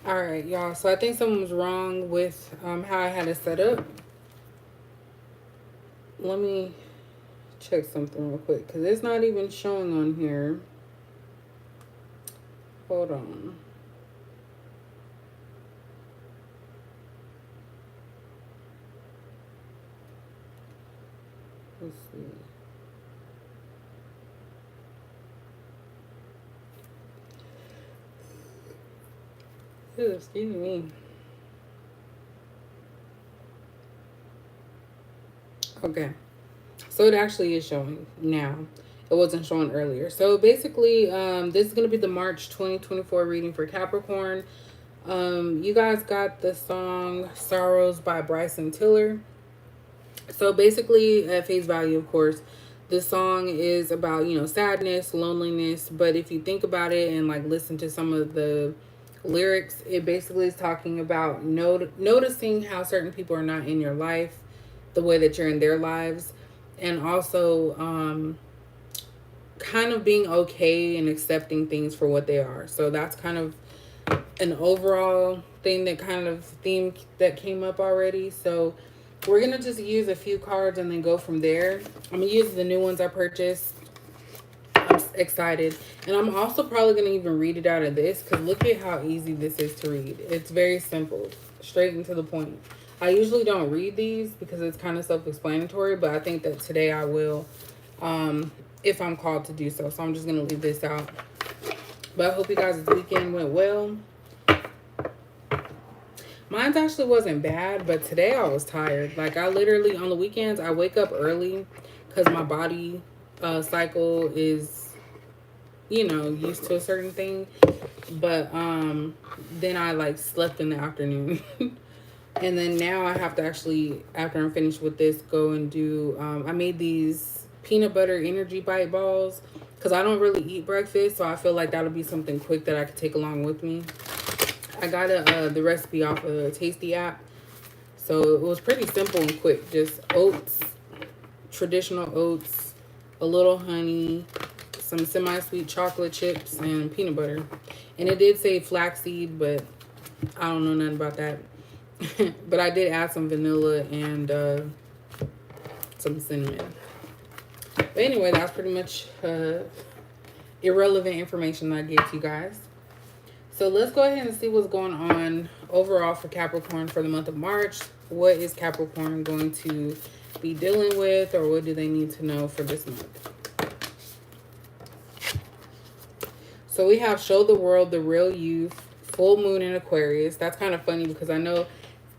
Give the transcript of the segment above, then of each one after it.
All right, y'all. So I think something was wrong with how I had it set up. Let me check something real quick because it's not even showing on here. Hold on. Let's see. Ew, excuse me. Okay. So it actually is showing now. It wasn't showing earlier. So basically, this is going to be the March 2024 reading for Capricorn. You guys got the song Sorrows by Bryson Tiller. So basically, at face value, of course, this song is about, sadness, loneliness. But if you think about it and like listen to some of the lyrics, it basically is talking about noticing how certain people are not in your life the way that you're in their lives. And also, kind of being okay and accepting things for what they are. So that's kind of an overall thing that kind of theme that came up already. So we're gonna just use a few cards and then go from there. I'm gonna use the new ones I purchased. I'm excited, and I'm also probably gonna even read it out of this because look at how easy this is to read. It's very simple, straight and to the point. I usually don't read these because it's kind of self-explanatory, but I think that today I will, if I'm called to do so. So I'm just gonna leave this out. But I hope you guys' weekend went well. Mine's actually wasn't bad, but today I was tired. Like I literally on the weekends I wake up early because my body cycle is used to a certain thing. But then I like slept in the afternoon. And then now I have to actually, after I'm finished with this, go and do I made these peanut butter energy bite balls because I don't really eat breakfast, so I feel like that'll be something quick that I could take along with me. I got the recipe off of a Tasty app. So it was pretty simple and quick. Just oats, traditional oats, a little honey, some semi-sweet chocolate chips, and peanut butter. And it did say flaxseed, but I don't know nothing about that. But I did add some vanilla and some cinnamon. But anyway, that's pretty much irrelevant information I gave to you guys. So let's go ahead and see what's going on overall for Capricorn for the month of March. What is Capricorn going to be dealing with, or what do they need to know for this month? So we have Show the World the Real You, full moon in Aquarius. That's kind of funny because I know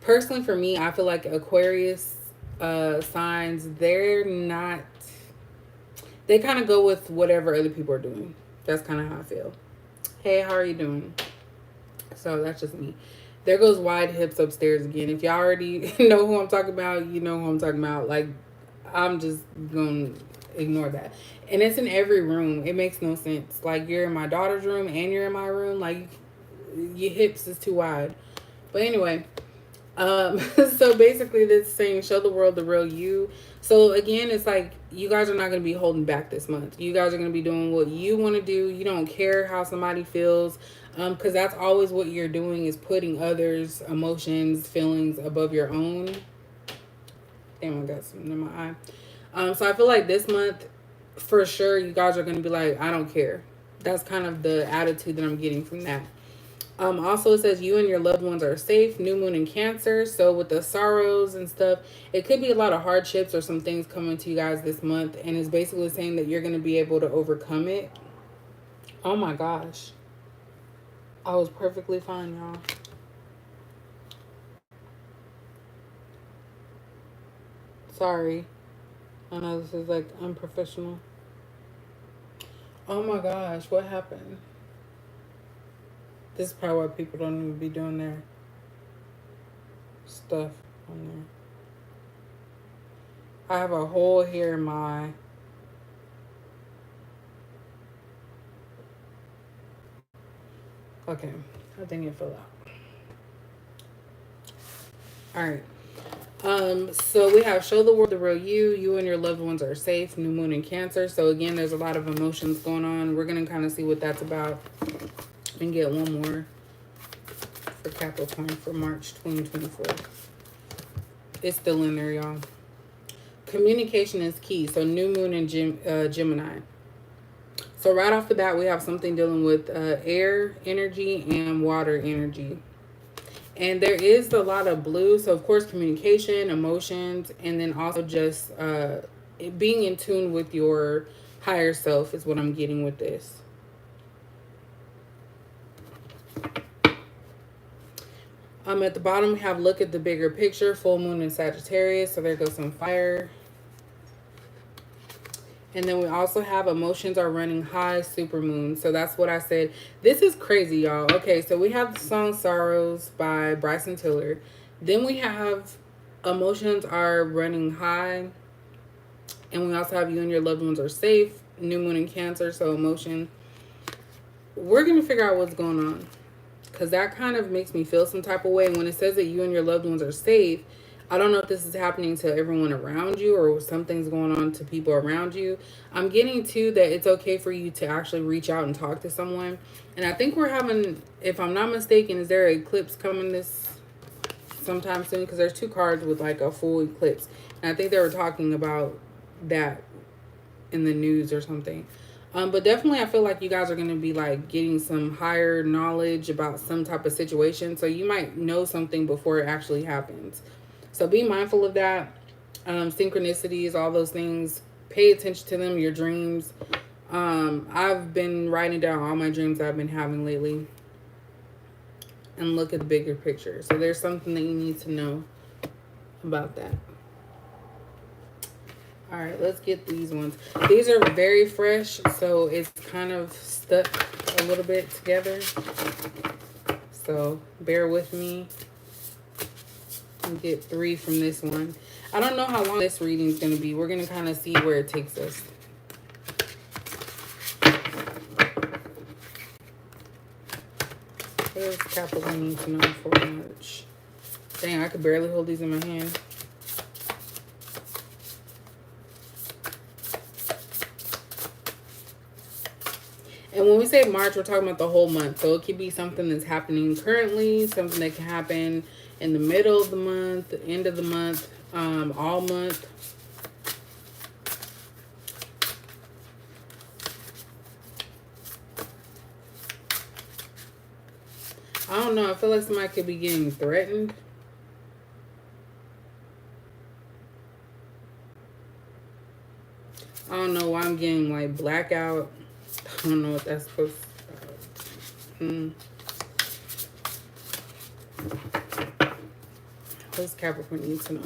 personally for me, I feel like Aquarius signs, they kind of go with whatever other people are doing. That's kind of how I feel. Hey, how are you doing? So that's just me. There goes Wide Hips upstairs again. If y'all already know who I'm talking about, you know who I'm talking about. Like, I'm just going to ignore that. And it's in every room. It makes no sense. Like, you're in my daughter's room and you're in my room. Like, your hips is too wide. But anyway, so basically this saying show the world the real you. So again, it's like you guys are not going to be holding back this month. You guys are going to be doing what you want to do. You don't care how somebody feels, because that's always what you're doing, is putting others' emotions, feelings above your own. Damn, I got something in my eye. So I feel like this month for sure you guys are going to be like, I don't care. That's kind of the attitude that I'm getting from that. Also, it says you and your loved ones are safe. New moon in Cancer. So with the sorrows and stuff, it could be a lot of hardships or some things coming to you guys this month. And it's basically saying that you're going to be able to overcome it. Oh my gosh. I was perfectly fine, y'all. Sorry. I know this is like unprofessional. Oh my gosh. What happened? This is probably why people don't even be doing their stuff on there. I have a hole here in my... Okay, I think it fell out. All right. So we have show the world the real you. You and your loved ones are safe. New moon in Cancer. So again, there's a lot of emotions going on. We're gonna kind of see what that's about and get one more for Capricorn for March 2024. It's still in there, y'all. Communication is key. So new moon in Gemini. So right off the bat, we have something dealing with air energy and water energy. And there is a lot of blue. So, of course, communication, emotions, and then also just being in tune with your higher self is what I'm getting with this. At the bottom, we have look at the bigger picture, full moon in Sagittarius. So there goes some fire. And then we also have emotions are running high, super moon. So that's what I said. This is crazy, y'all. Okay, so we have the song Sorrows by Bryson Tiller. Then we have emotions are running high. And we also have you and your loved ones are safe. New moon in Cancer, so emotion. We're going to figure out what's going on. Because that kind of makes me feel some type of way. When it says that you and your loved ones are safe, I don't know if this is happening to everyone around you or something's going on to people around you. I'm getting to that it's okay for you to actually reach out and talk to someone. And I think we're having, if I'm not mistaken, is there an eclipse coming this sometime soon? Because there's 2 cards with like a full eclipse. And I think they were talking about that in the news or something. But definitely I feel like you guys are going to be like getting some higher knowledge about some type of situation. So you might know something before it actually happens. So be mindful of that. Synchronicities, all those things. Pay attention to them, your dreams. I've been writing down all my dreams I've been having lately. And look at the bigger picture. So there's something that you need to know about that. All right, let's get these ones. These are very fresh, so it's kind of stuck a little bit together. So bear with me. Get 3 from this one. I don't know how long this reading is going to be. We're going to kind of see where it takes us. What does Capricorn need to know for March? Dang, I could barely hold these in my hand. And when we say March, we're talking about the whole month. So it could be something that's happening currently, something that can happen in the middle of the month, the end of the month, all month. I don't know. I feel like somebody could be getting threatened. I don't know why I'm getting like blackout. I don't know what that's supposed to... What does Capricorn need to know?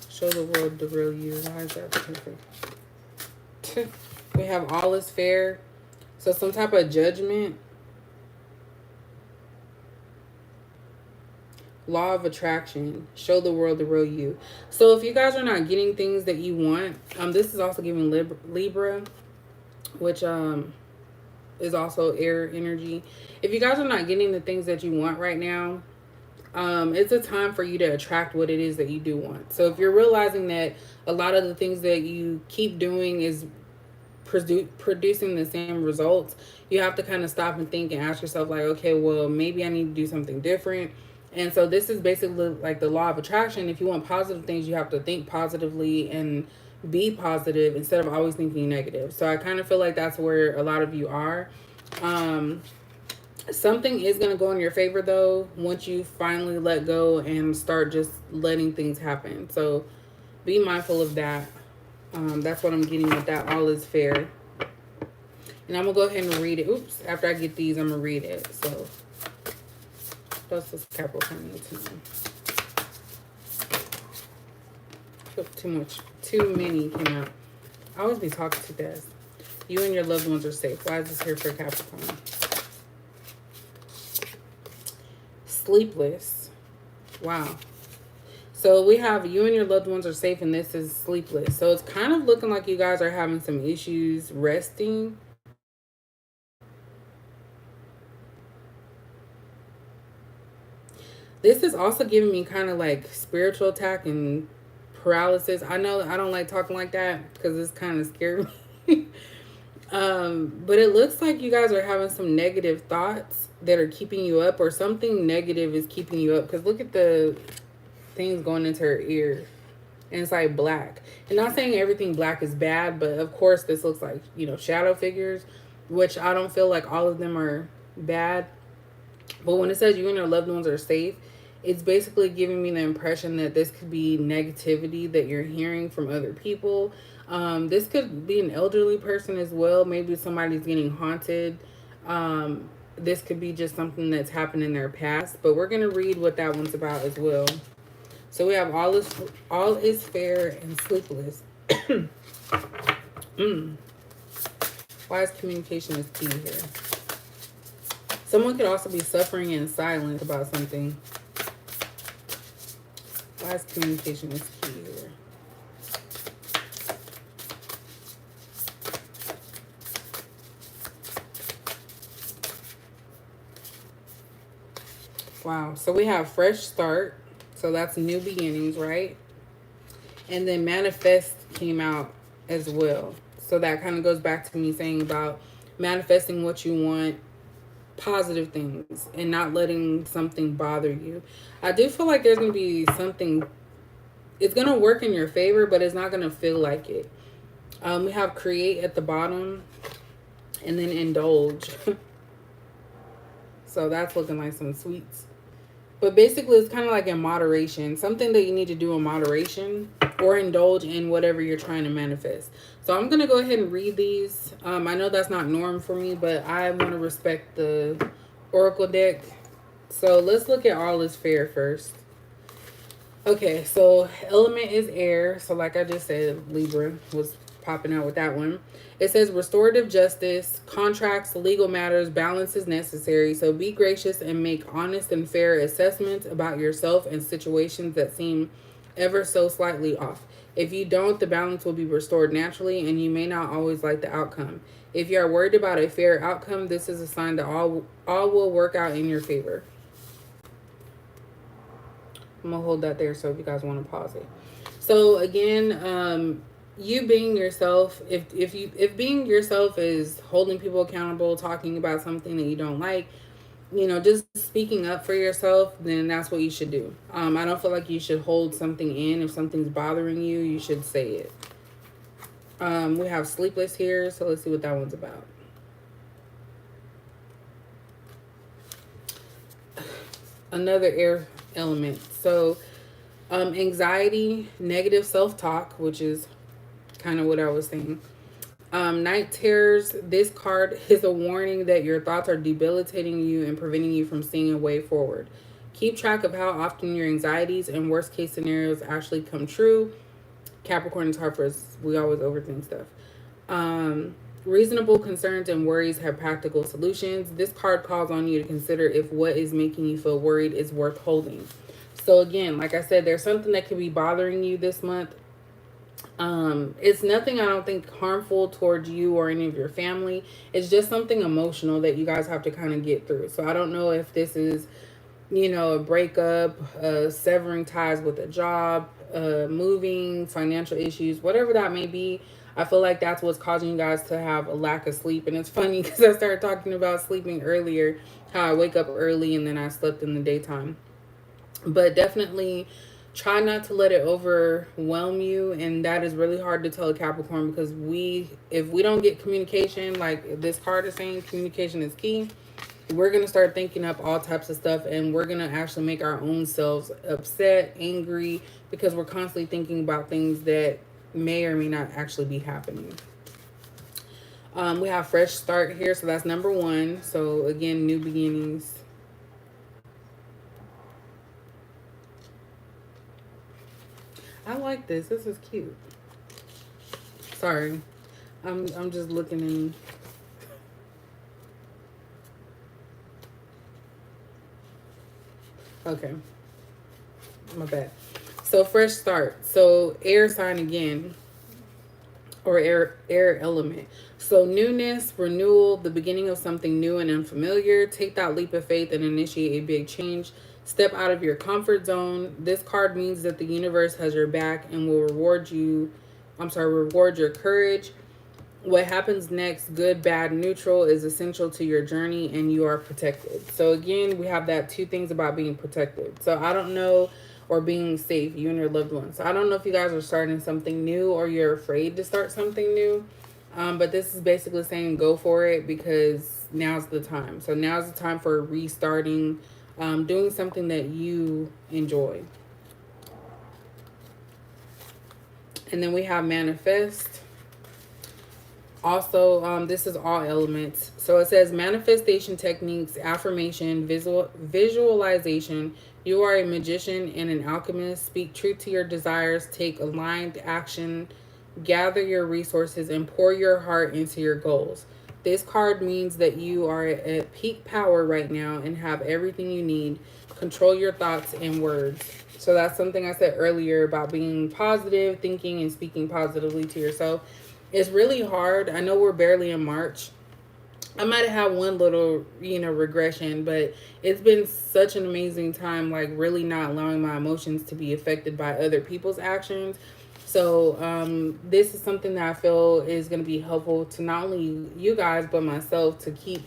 Show the world the real you. Why is that perfect? We have all is fair. So some type of judgment. Law of attraction. Show the world the real you. So if you guys are not getting things that you want, this is also giving Libra, which is also air energy. If you guys are not getting the things that you want right now, it's a time for you to attract what it is that you do want. So if you're realizing that a lot of the things that you keep doing is producing the same results, you have to kind of stop and think and ask yourself like, okay, well, maybe I need to do something different. And so this is basically like the law of attraction. If you want positive things, you have to think positively and be positive instead of always thinking negative. So I kind of feel like that's where a lot of you are. Something is going to go in your favor, though, once you finally let go and start just letting things happen. So be mindful of that. That's what I'm getting with that. All is fair. And I'm going to go ahead and read it. Oops. After I get these, I'm going to read it. So that's just Capricorn need to know. Too many came out. I always be talking to death. You and your loved ones are safe. Why is this here for Capricorn? Sleepless. Wow. So we have you and your loved ones are safe, and this is sleepless. So it's kind of looking like you guys are having some issues resting. This is also giving me kind of like spiritual attack and paralysis. I know I don't like talking like that because it's kind of scary. But it looks like you guys are having some negative thoughts that are keeping you up, or something negative is keeping you up. Because look at the things going into her ear. And it's like black. And not saying everything black is bad, but of course this looks like, shadow figures, which I don't feel like all of them are bad. But when it says you and your loved ones are safe, it's basically giving me the impression that this could be negativity that you're hearing from other people. This could be an elderly person as well. Maybe somebody's getting haunted. This could be just something that's happened in their past. But we're going to read what that one's about as well. So we have all is fair and sleepless. Why is communication is key here? Someone could also be suffering in silence about something. Why is communication is key here? Wow. So we have fresh start. So that's new beginnings, right? And then manifest came out as well. So that kind of goes back to me saying about manifesting what you want, positive things, and not letting something bother you. I do feel like there's going to be something, it's going to work in your favor, but it's not going to feel like it. We have create at the bottom and then indulge. So that's looking like some sweets. But basically, it's kind of like in moderation. Something that you need to do in moderation or indulge in whatever you're trying to manifest. So I'm going to go ahead and read these. I know that's not norm for me, but I want to respect the Oracle deck. So let's look at all is fair first. Okay, so element is air. So like I just said, Libra was popping out with that one. It says restorative justice, contracts, legal matters, balance is necessary. So be gracious and make honest and fair assessments about yourself and situations that seem ever so slightly off. If you don't, the balance will be restored naturally and you may not always like the outcome. If you are worried about a fair outcome, this is a sign that all will work out in your favor. I'm gonna hold that there, so if you guys want to pause it. So again, you being yourself, if being yourself is holding people accountable, talking about something that you don't like, just speaking up for yourself, then that's what you should do. I don't feel like you should hold something in. If something's bothering you, you should say it. We have sleepless here, so let's see what that one's about. Another air element. So anxiety, negative self-talk, which is kind of what I was saying. Night terrors. This card is a warning that your thoughts are debilitating you and preventing you from seeing a way forward. Keep track of how often your anxieties and worst case scenarios actually come true. Capricorn is hard for us. We always overthink stuff. Reasonable concerns and worries have practical solutions. This card calls on you to consider if what is making you feel worried is worth holding. So again, like I said, there's something that could be bothering you this month. It's nothing, I don't think, harmful towards you or any of your family. It's just something emotional that you guys have to kind of get through. So I don't know if this is, a breakup, severing ties with a job, moving, financial issues, whatever that may be. I feel like that's what's causing you guys to have a lack of sleep. And it's funny because I started talking about sleeping earlier, how I wake up early and then I slept in the daytime. But definitely try not to let it overwhelm you. And that is really hard to tell a Capricorn, because if we don't get communication, like this card is saying, communication is key. We're going to start thinking up all types of stuff, and we're going to actually make our own selves upset, angry, because we're constantly thinking about things that may or may not actually be happening. We have fresh start here, so that's number 1. So again, new beginnings. I like this. This is cute. Sorry. I'm just looking in. Okay. My bad. So fresh start. So air sign again. Or air element. So newness, renewal, the beginning of something new and unfamiliar. Take that leap of faith and initiate a big change. Step out of your comfort zone. This card means that the universe has your back and will reward your courage. What happens next, good, bad, neutral, is essential to your journey and you are protected. So again, we have that two things about being protected. So I don't know, or being safe, you and your loved ones. So I don't know if you guys are starting something new or you're afraid to start something new. But this is basically saying go for it because now's the time. So now's the time for restarting, doing something that you enjoy. And then we have manifest. Also, this is all elements. So it says manifestation techniques, affirmation, visualization. You are a magician and an alchemist. Speak truth to your desires. Take aligned action. Gather your resources and pour your heart into your goals. This card means that you are at peak power right now and have everything you need. Control your thoughts and words. So that's something I said earlier about being positive, thinking and speaking positively to yourself. It's really hard. I know we're barely in March. I might have had one little, regression, but it's been such an amazing time, like really not allowing my emotions to be affected by other people's actions. So this is something that I feel is going to be helpful to not only you guys, but myself, to keep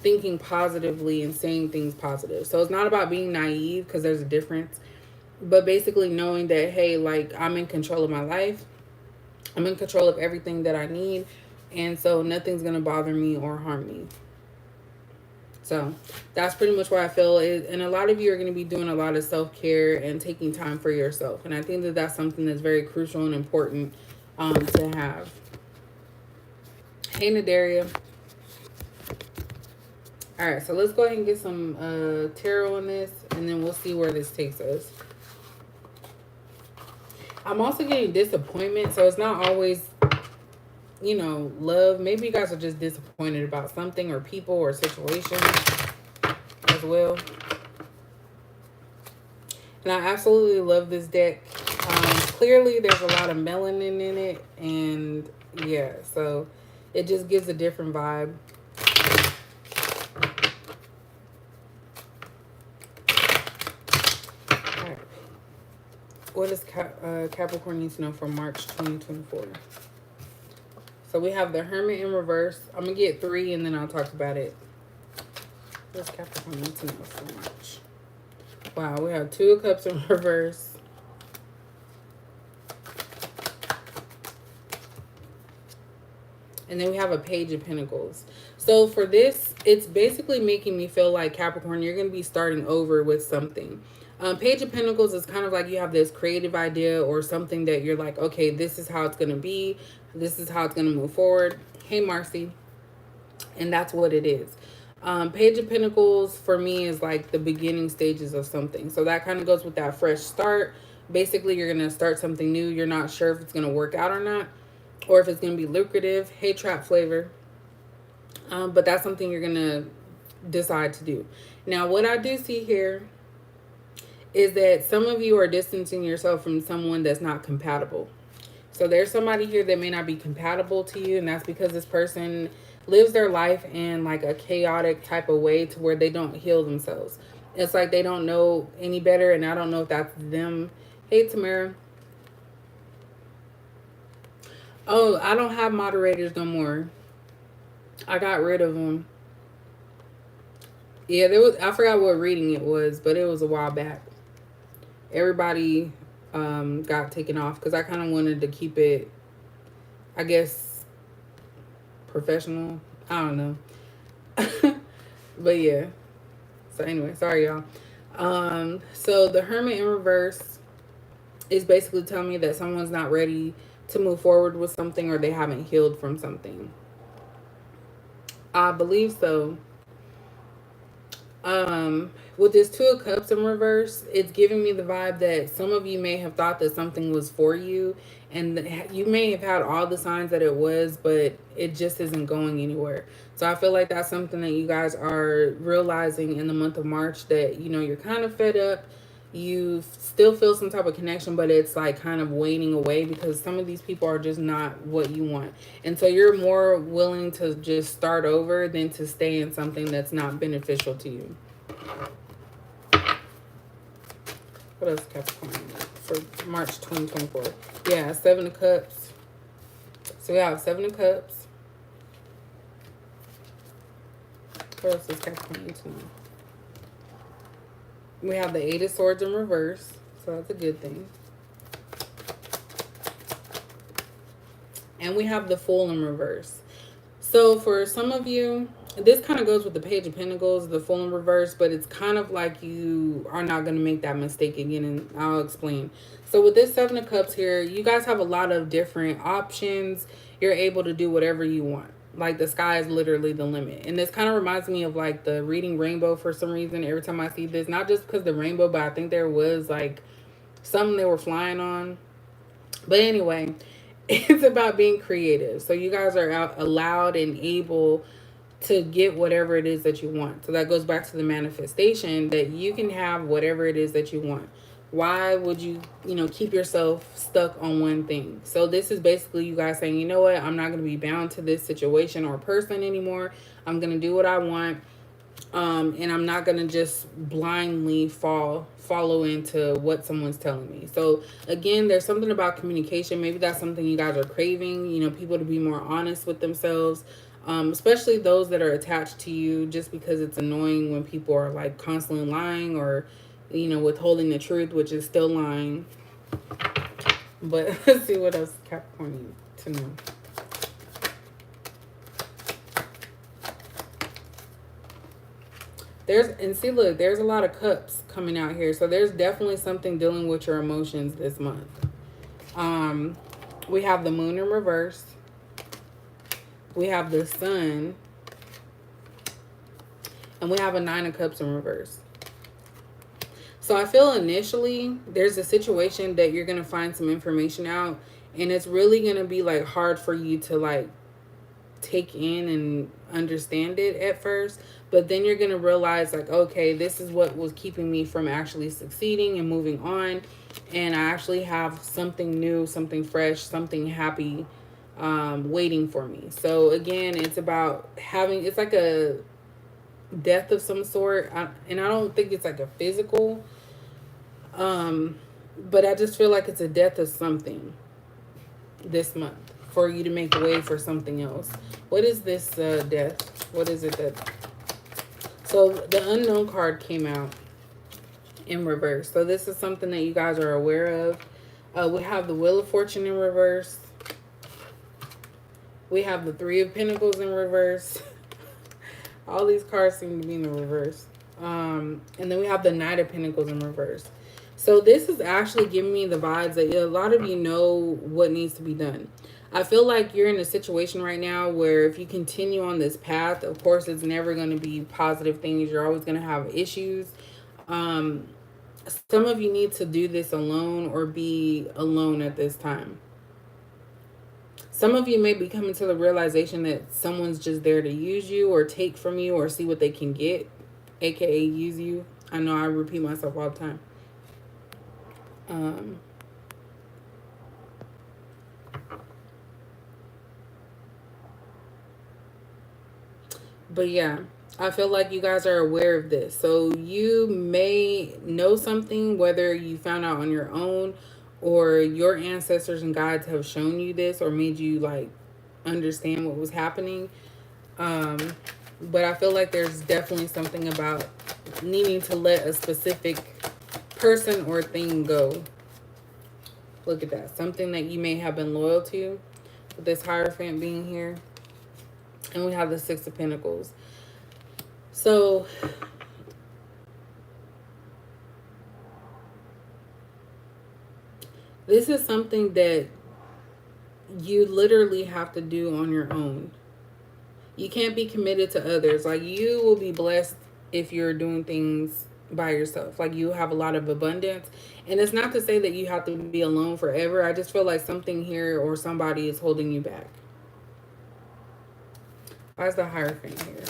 thinking positively and saying things positive. So it's not about being naive, because there's a difference, but basically knowing that, hey, like, I'm in control of my life. I'm in control of everything that I need. And so nothing's going to bother me or harm me. So that's pretty much what I feel is. And a lot of you are going to be doing a lot of self-care and taking time for yourself. And I think that that's something that's very crucial and important to have. Hey, Nadaria. All right, so let's go ahead and get some tarot on this, and then we'll see where this takes us. I'm also getting disappointment, so it's not always, love. Maybe you guys are just disappointed about something or people or situations as well. And I absolutely love this deck. Clearly, there's a lot of melanin in it, and yeah, so it just gives a different vibe. What does Capricorn need to know for March 2024? So we have the Hermit in reverse. I'm going to get 3 and then I'll talk about it. What does Capricorn need to know for March? Wow, we have 2 of Cups in reverse. And then we have a Page of Pentacles. So for this, it's basically making me feel like, Capricorn, you're going to be starting over with something. Page of Pentacles is kind of like you have this creative idea or something that you're like, okay, this is how it's going to be. This is how it's going to move forward. Hey, Marcy. And that's what it is. Page of Pentacles for me is like the beginning stages of something. So that kind of goes with that fresh start. Basically, you're going to start something new. You're not sure if it's going to work out or not, or if it's going to be lucrative. Hey, Trap Flavor. But that's something you're going to decide to do. Now, what I do see here is that some of you are distancing yourself from someone that's not compatible. So there's somebody here that may not be compatible to you, and that's because this person lives their life in like a chaotic type of way to where they don't heal themselves. It's like they don't know any better, and I don't know if that's them. Hey, Tamara. Oh, I don't have moderators no more. I got rid of them. Yeah, I forgot what reading it was, but it was a while back. Everybody got taken off because I kind of wanted to keep it, I guess, professional. I don't know. But yeah. So anyway, sorry, y'all. So the Hermit in reverse is basically telling me that someone's not ready to move forward with something, or they haven't healed from something. I believe so. With this 2 of Cups in reverse, it's giving me the vibe that some of you may have thought that something was for you, and you may have had all the signs that it was, but it just isn't going anywhere. So I feel like that's something that you guys are realizing in the month of March, that, you're kind of fed up. You still feel some type of connection, but it's like kind of waning away because some of these people are just not what you want. And so you're more willing to just start over than to stay in something that's not beneficial to you. What else, Capricorn, for March 2024? Yeah, 7 of Cups. So we have 7 of Cups. What else is Capricorn need to know? We have the Eight of Swords in reverse, so that's a good thing. And we have the Fool in reverse. So for some of you, this kind of goes with the Page of Pentacles, the Fool in reverse, but it's kind of like you are not going to make that mistake again, and I'll explain. So with this Seven of Cups here, you guys have a lot of different options. You're able to do whatever you want. Like the sky is literally the limit. And this kind of reminds me of like the reading rainbow for some reason. Every time I see this, not just because the rainbow, but I think there was like something they were flying on. But anyway, it's about being creative. So you guys are out allowed and able to get whatever it is that you want. So that goes back to the manifestation, that you can have whatever it is that you want. Why would you, keep yourself stuck on one thing? So this is basically you guys saying, you know what, I'm not going to be bound to this situation or person anymore. I'm going to do what I want. And I'm not going to just blindly follow into what someone's telling me. So again, there's something about communication. Maybe that's something you guys are craving, people to be more honest with themselves. Especially those that are attached to you, just because it's annoying when people are like constantly lying or withholding the truth, which is still lying. But let's see what else Capricorn needs to know. Look, there's a lot of cups coming out here. So there's definitely something dealing with your emotions this month. We have the Moon in reverse. We have the Sun. And we have a Nine of Cups in reverse. So I feel initially there's a situation that you're going to find some information out. And it's really going to be like hard for you to like take in and understand it at first. But then you're going to realize like, okay, this is what was keeping me from actually succeeding and moving on. And I actually have something new, something fresh, something happy waiting for me. So again, it's about it's like a death of some sort. And I don't think it's like a physical, but I just feel like it's a death of something this month for you to make way for something else. What is this death? What is it that... So the Unknown card came out in reverse. So this is something that you guys are aware of. We have the Wheel of Fortune in reverse. We have the Three of Pentacles in reverse. All these cards seem to be in the reverse. And then we have the Knight of Pentacles in reverse. So this is actually giving me the vibes that a lot of you know what needs to be done. I feel like you're in a situation right now where if you continue on this path, of course, it's never going to be positive things. You're always going to have issues. Some of you need to do this alone or be alone at this time. Some of you may be coming to the realization that someone's just there to use you or take from you or see what they can get, aka use you. I know I repeat myself all the time. But yeah, I feel like you guys are aware of this. So you may know something, whether you found out on your own or your ancestors and guides have shown you this or made you like understand what was happening. But I feel like there's definitely something about needing to let a specific person or thing go. Look at that. Something that you may have been loyal to, with this Hierophant being here. And we have the Six of Pentacles. So this is something that you literally have to do on your own. You can't be committed to others. Like, you will be blessed if you're doing things by yourself. Like, you have a lot of abundance. And it's not to say that you have to be alone forever. I just feel like something here or somebody is holding you back. Why is the Hierophant here?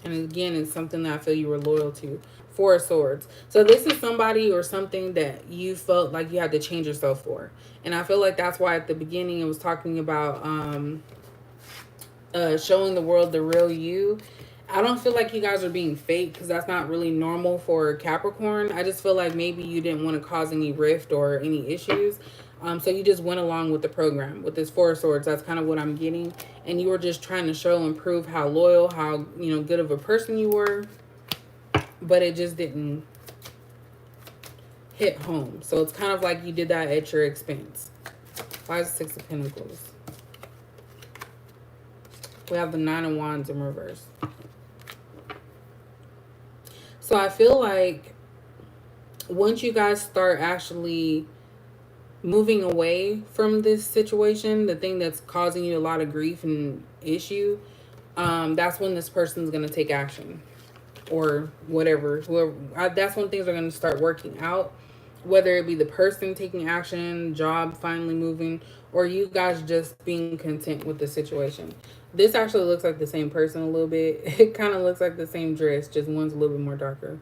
And again, it's something that I feel you were loyal to. Four of Swords. So this is somebody or something that you felt like you had to change yourself for. And I feel like that's why at the beginning it was talking about showing the world the real you. I don't feel like you guys are being fake, because that's not really normal for Capricorn. I just feel like maybe you didn't want to cause any rift or any issues. So you just went along with the program with this Four of Swords. That's kind of what I'm getting. And you were just trying to show and prove how loyal, how, you know, good of a person you were. But it just didn't hit home. So it's kind of like you did that at your expense. Why is the Six of Pentacles? We have the Nine of Wands in reverse. So I feel like once you guys start actually moving away from this situation, the thing that's causing you a lot of grief and issue, that's when this person's going to take action. Or whatever. Whoever, that's when things are going to start working out. Whether it be the person taking action, job finally moving, or you guys just being content with the situation. This actually looks like the same person a little bit. It kind of looks like the same dress, just one's a little bit more darker.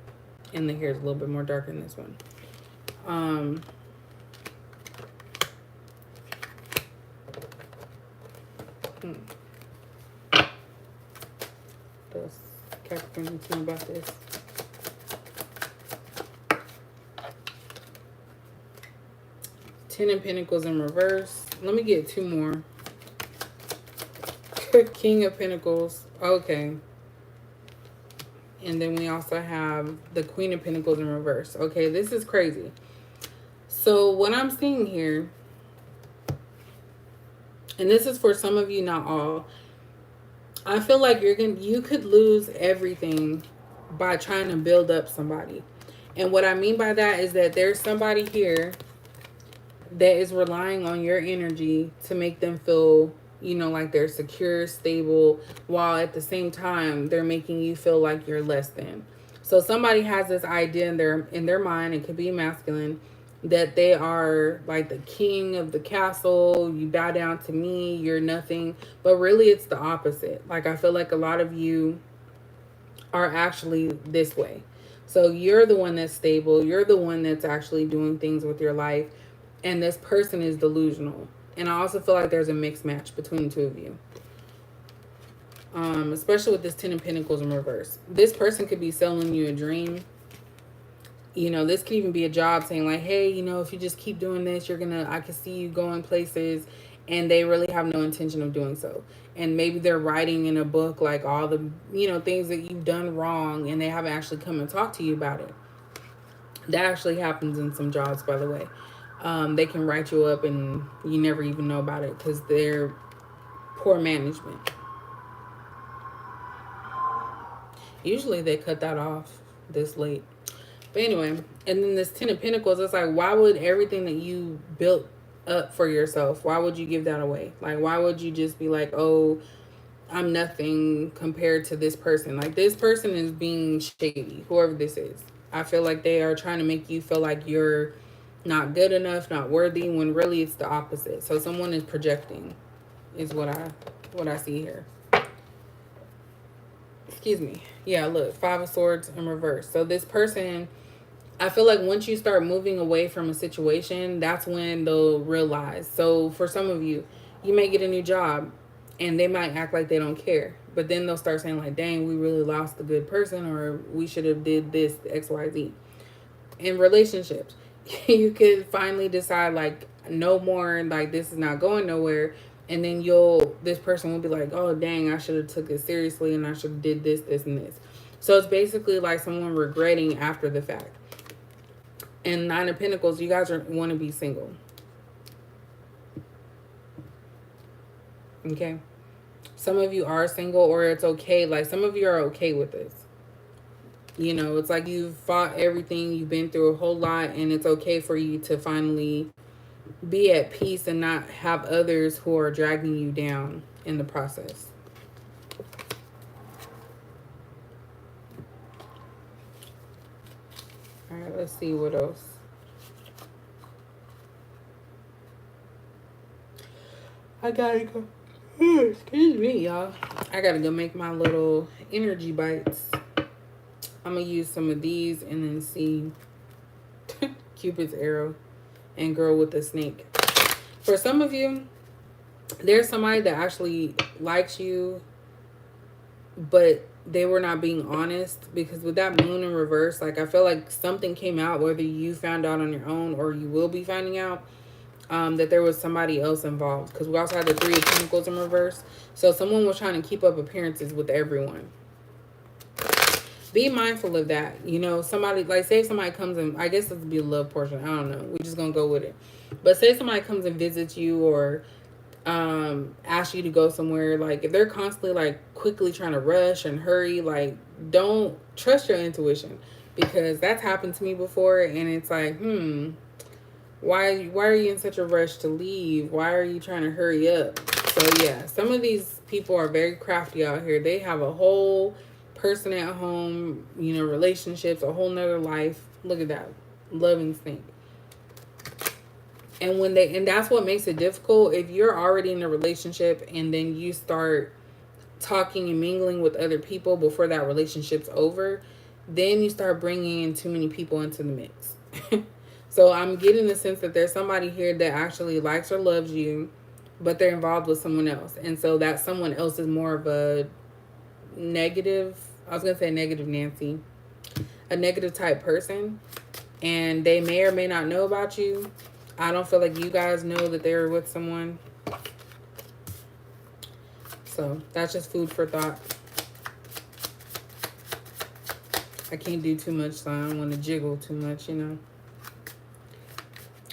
And the hair is a little bit more darker in this one. Does Capricorn need to know about this? Ten of Pentacles in reverse. Let me get two more. King of Pentacles. Okay. And then we also have the Queen of Pentacles in reverse. Okay, this is crazy. So what I'm seeing here, and this is for some of you, not all, I feel like you could lose everything by trying to build up somebody. And what I mean by that is that there's somebody here that is relying on your energy to make them feel, you know, like they're secure, stable, while at the same time they're making you feel like you're less than. So somebody has this idea in their mind, it could be masculine, that they are like the king of the castle. You bow down to me, you're nothing. But really it's the opposite. Like I feel like a lot of you are actually this way. So you're the one that's stable, you're the one that's actually doing things with your life, and this person is delusional. And I also feel like there's a mixed match between the two of you. Especially with this Ten of Pentacles in reverse. This person could be selling you a dream. You know, this could even be a job saying like, hey, you know, if you just keep doing this, I can see you going places. And they really have no intention of doing so. And maybe they're writing in a book like all the, you know, things that you've done wrong, and they haven't actually come and talked to you about it. That actually happens in some jobs, by the way. They can write you up and you never even know about it because they're poor management. Usually they cut that off this late. But anyway, and then this Ten of Pentacles, it's like, why would everything that you built up for yourself, why would you give that away? Like, why would you just be like, oh, I'm nothing compared to this person? Like, this person is being shady, whoever this is. I feel like they are trying to make you feel like you're not good enough, not worthy, when really it's the opposite. So someone is projecting, is what I see here. Excuse me. Yeah, look, Five of Swords in reverse. So this person, I feel like once you start moving away from a situation, that's when they'll realize. So for some of you, you may get a new job and they might act like they don't care. But then they'll start saying like, dang, we really lost a good person, or we should have did this, XYZ. In relationships, you could finally decide like, no more, like this is not going nowhere. And then this person will be like, oh, dang, I should have took it seriously and I should have did this, this, and this. So it's basically like someone regretting after the fact. And Nine of Pentacles, you guys want to be single. Okay. Some of you are single, or it's okay. Like some of you are okay with this. You know, it's like you've fought everything. You've been through a whole lot, and it's okay for you to finally be at peace and not have others who are dragging you down in the process. All right, let's see what else. I gotta go. Excuse me, y'all. I gotta go make my little energy bites. I'm gonna use some of these and then see Cupid's arrow and girl with the snake. For some of you, there's somebody that actually likes you, but they were not being honest, because with that moon in reverse, like I feel like something came out, whether you found out on your own or you will be finding out. that there was somebody else involved, because we also had the Three of Pentacles in reverse. So someone was trying to keep up appearances with everyone. Be mindful of that. You know, somebody, like, say if somebody comes in, I guess this would be a love portion. I don't know. We're just going to go with it. But say somebody comes and visits you, or ask you to go somewhere, like, if they're constantly, like, quickly trying to rush and hurry, like, don't trust your intuition, because that's happened to me before. And it's like, why are you in such a rush to leave? Why are you trying to hurry up? So yeah, some of these people are very crafty out here. They have a whole person at home, you know, relationships, a whole nother life. Look at that. Love instinct. And that's what makes it difficult. If you're already in a relationship and then you start talking and mingling with other people before that relationship's over, then you start bringing in too many people into the mix. So I'm getting the sense that there's somebody here that actually likes or loves you, but they're involved with someone else. And so that someone else is more of a negative, I was going to say negative Nancy, a negative type person. And they may or may not know about you. I don't feel like you guys know that they're with someone. So that's just food for thought. I can't do too much, so I don't want to jiggle too much, you know.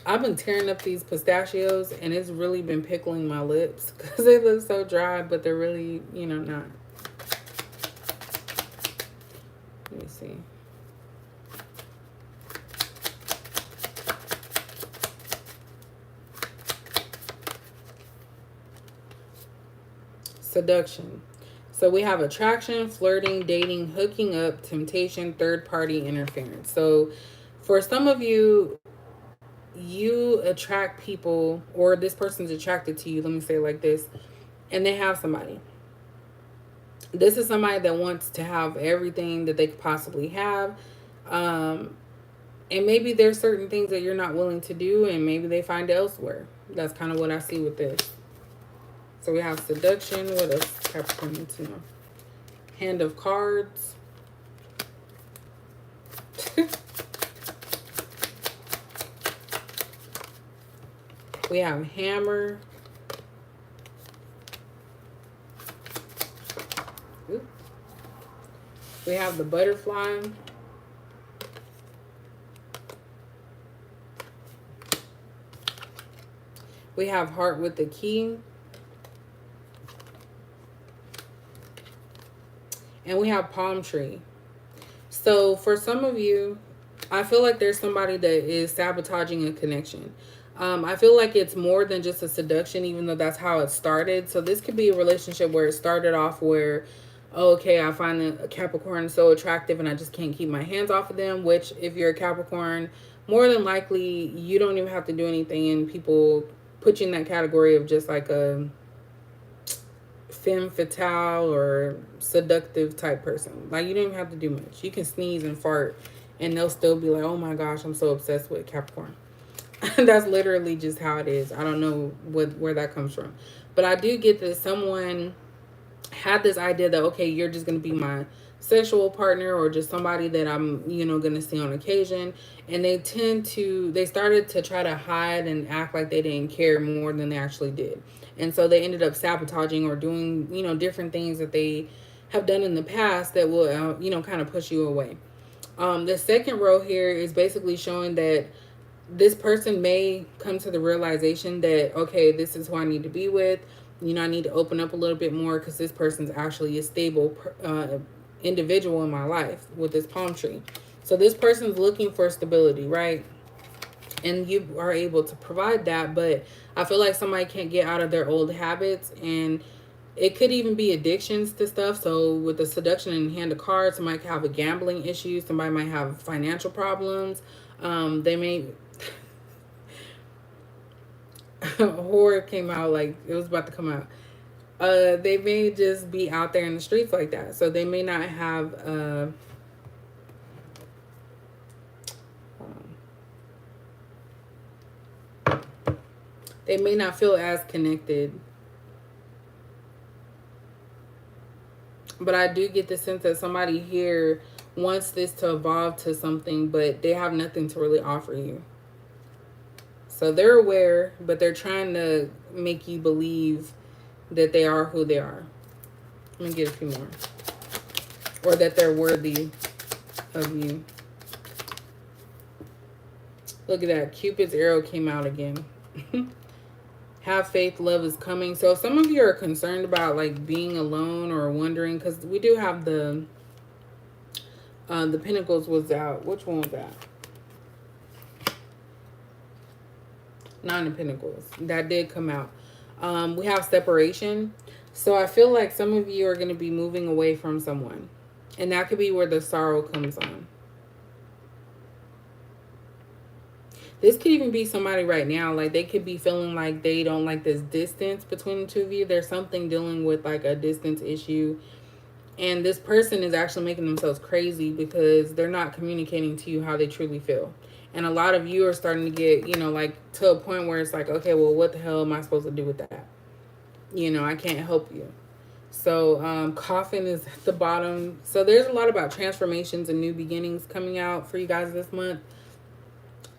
I've been tearing up these pistachios, and it's really been pickling my lips because they look so dry, but they're really, you know, not. Let me see. Seduction. So we have attraction, flirting, dating, hooking up, temptation, third party interference. So for some of you, you attract people, or this person's attracted to you, let me say it like this, and they have somebody. This is somebody that wants to have everything that they could possibly have. And maybe there's certain things that you're not willing to do, and maybe they find elsewhere. That's kind of what I see with this. So we have seduction. What else Capricorn needs to know? Hand of cards. We have hammer. Ooh. We have the butterfly. We have heart with the key. And we have palm tree. So for some of you, I feel like there's somebody that is sabotaging a connection. I feel like it's more than just a seduction, even though that's how it started. So this could be a relationship where it started off where, oh, okay, I find a Capricorn so attractive and I just can't keep my hands off of them. Which, if you're a Capricorn, more than likely, you don't even have to do anything. And people put you in that category of just like a femme fatale or seductive type person. Like, you don't even have to do much. You can sneeze and fart and they'll still be like, oh my gosh, I'm so obsessed with Capricorn. That's literally just how it is. I don't know where that comes from. But I do get that someone had this idea that, okay, you're just going to be my sexual partner, or just somebody that I'm, you know, going to see on occasion. And they started to try to hide and act like they didn't care more than they actually did. And so they ended up sabotaging or doing, you know, different things that they have done in the past that will, you know, kind of push you away. The second row here is basically showing that this person may come to the realization that, okay, this is who I need to be with. You know, I need to open up a little bit more because this person's actually a stable individual in my life with this palm tree. So this person's looking for stability, right? And you are able to provide that, but I feel like somebody can't get out of their old habits, and it could even be addictions to stuff. So with the seduction and hand of cards, somebody could have a gambling issue. Somebody might have financial problems. They may... horror came out, like it was about to come out. They may just be out there in the streets like that. So they may not have... they may not feel as connected. But I do get the sense that somebody here wants this to evolve to something, but they have nothing to really offer you. So they're aware, but they're trying to make you believe that they are who they are. Let me get a few more. Or that they're worthy of you. Look at that. Cupid's arrow came out again. Have faith, love is coming. So some of you are concerned about like being alone or wondering, because we do have the Pentacles was out. Which one was that? Nine of Pentacles. That did come out. We have separation. So I feel like some of you are going to be moving away from someone. And that could be where the sorrow comes on. This could even be somebody right now. Like they could be feeling like they don't like this distance between the two of you. There's something dealing with like a distance issue. And this person is actually making themselves crazy because they're not communicating to you how they truly feel. And a lot of you are starting to get, you know, like to a point where it's like, okay, well, what the hell am I supposed to do with that? You know, I can't help you. So coffin is at the bottom. So there's a lot about transformations and new beginnings coming out for you guys this month,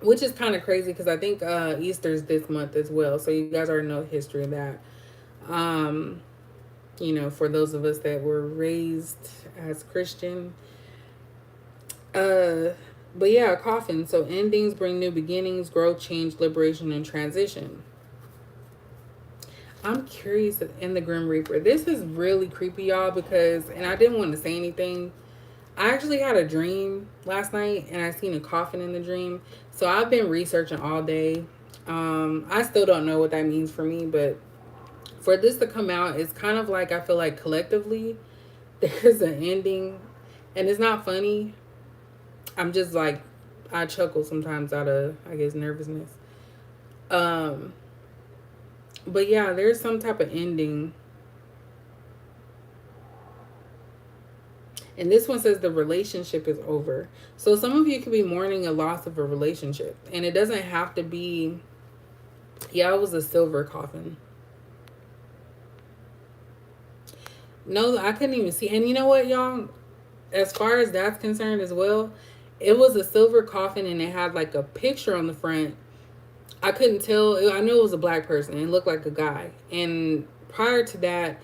which is kind of crazy because I think Easter's this month as well. So you guys already know the history of that. You know, for those of us that were raised as Christian. But yeah, coffin. So endings bring new beginnings, growth, change, liberation, and transition. I'm curious in the Grim Reaper. This is really creepy, y'all, because, and I didn't want to say anything. I actually had a dream last night and I seen a coffin in the dream. So I've been researching all day. I still don't know what that means for me, but for this to come out, it's kind of like I feel like collectively there's an ending, and it's not funny. I'm just like, I chuckle sometimes out of, I guess, nervousness. But yeah, there's some type of ending. And this one says the relationship is over. So some of you could be mourning a loss of a relationship. And it doesn't have to be, yeah, it was a silver coffin. No, I couldn't even see. And you know what, y'all? As far as that's concerned as well, it was a silver coffin and it had like a picture on the front. I couldn't tell. I knew it was a black person. It looked like a guy. And prior to that,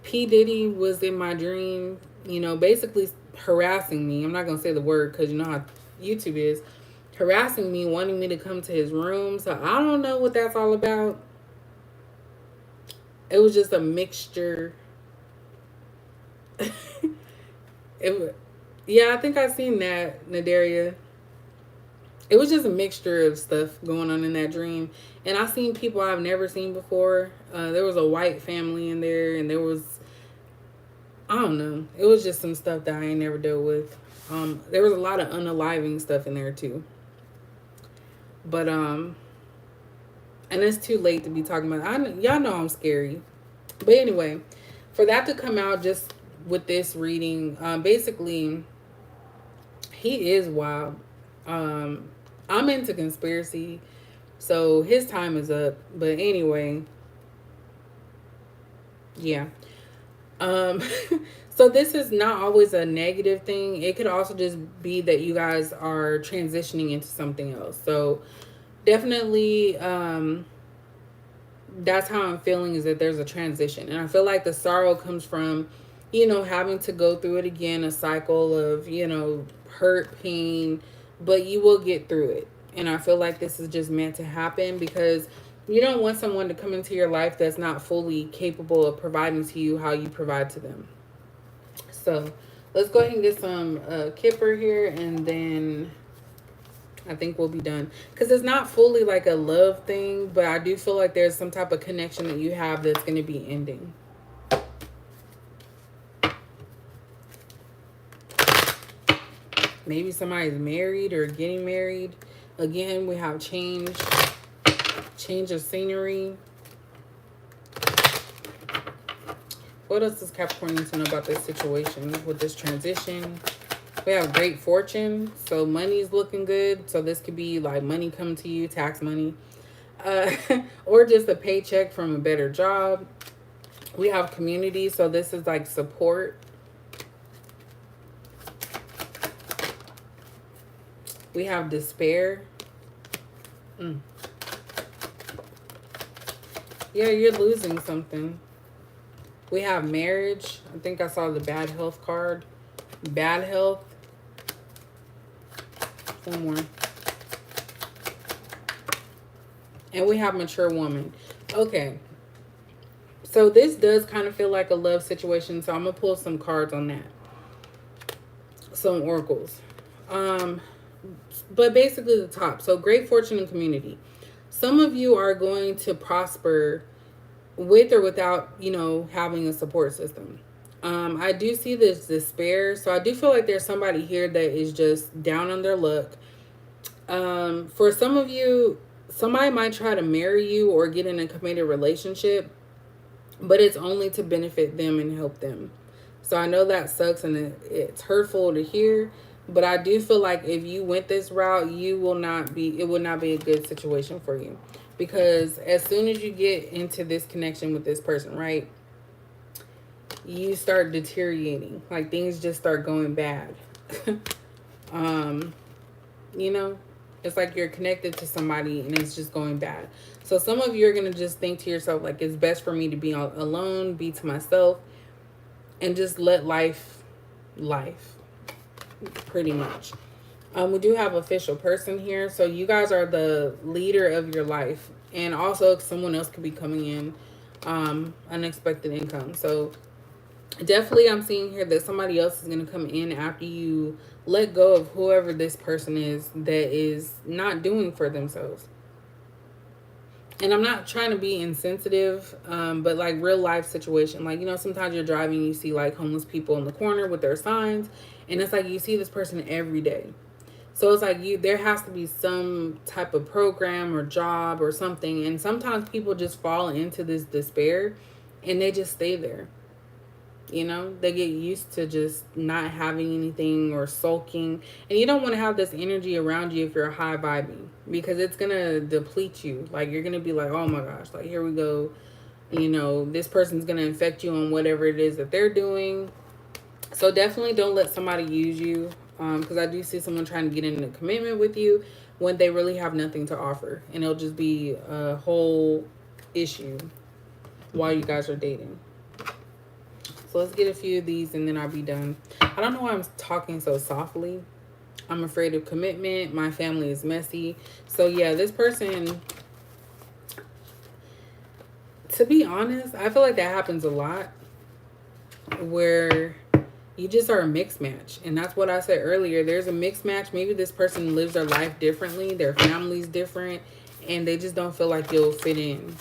P. Diddy was in my dream, you know, basically harassing me. I'm not going to say the word because you know how YouTube is. Harassing me, wanting me to come to his room. So I don't know what that's all about. It was just a mixture. Yeah, I think I've seen that, Nadaria. It was just a mixture of stuff going on in that dream. And I've seen people I've never seen before. There was a white family in there, and there was, I don't know. It was just some stuff that I ain't never dealt with. There was a lot of unaliving stuff in there too. But, and it's too late to be talking about. Y'all know I'm scary. But anyway, for that to come out just with this reading, basically, he is wild. I'm into conspiracy, so his time is up. But anyway, yeah. So this is not always a negative thing. It could also just be that you guys are transitioning into something else. So definitely, that's how I'm feeling, is that there's a transition. And I feel like the sorrow comes from, you know, having to go through it again, a cycle of, you know, hurt, pain, but you will get through it. And I feel like this is just meant to happen because you don't want someone to come into your life that's not fully capable of providing to you how you provide to them. So let's go ahead and get some Kipper here, and then I think we'll be done. Because it's not fully like a love thing, but I do feel like there's some type of connection that you have that's going to be ending. Maybe somebody's married or getting married. Again, we have change of scenery. What else does Capricorn need to know about this situation with this transition? We have great fortune, so money's looking good. So this could be like money come to you, tax money, or just a paycheck from a better job. We have community, so this is like support. We have despair. Yeah, you're losing something. We have marriage. I think I saw the bad health card. Bad health. One more. And we have mature woman. Okay. So this does kind of feel like a love situation. So I'm going to pull some cards on that. Some oracles. But basically the top. So great fortune and community. Some of you are going to prosper with or without, having a support system. I do see this despair. So I do feel like there's somebody here that is just down on their luck. For some of you, somebody might try to marry you or get in a committed relationship, but it's only to benefit them and help them. So I know that sucks and it's hurtful to hear, but I do feel like if you went this route, it will not be a good situation for you. Because as soon as you get into this connection with this person, right, you start deteriorating. Like things just start going bad. You know, it's like you're connected to somebody and it's just going bad. So some of you are going to just think to yourself, like, it's best for me to be alone, be to myself, and just let life, pretty much. We do have official person here. So you guys are the leader of your life. And also someone else could be coming in, unexpected income. So definitely I'm seeing here that somebody else is going to come in after you let go of whoever this person is that is not doing for themselves. And I'm not trying to be insensitive, but like real life situation. Like, sometimes you're driving, you see like homeless people in the corner with their signs. And it's like you see this person every day. So it's like there has to be some type of program or job or something. And sometimes people just fall into this despair and they just stay there. They get used to just not having anything or sulking. And you don't want to have this energy around you if you're high vibing, because it's going to deplete you. Like, you're going to be like, oh my gosh, like, here we go. This person's going to infect you on whatever it is that they're doing. So definitely don't let somebody use you. Because I do see someone trying to get into a commitment with you when they really have nothing to offer. And it'll just be a whole issue while you guys are dating. So let's get a few of these and then I'll be done. I don't know why I'm talking so softly. I'm afraid of commitment. My family is messy. So yeah, this person, to be honest, I feel like that happens a lot where you just are a mixed match. And that's what I said earlier. There's a mixed match. Maybe this person lives their life differently. Their family's different. And they just don't feel like you'll fit in.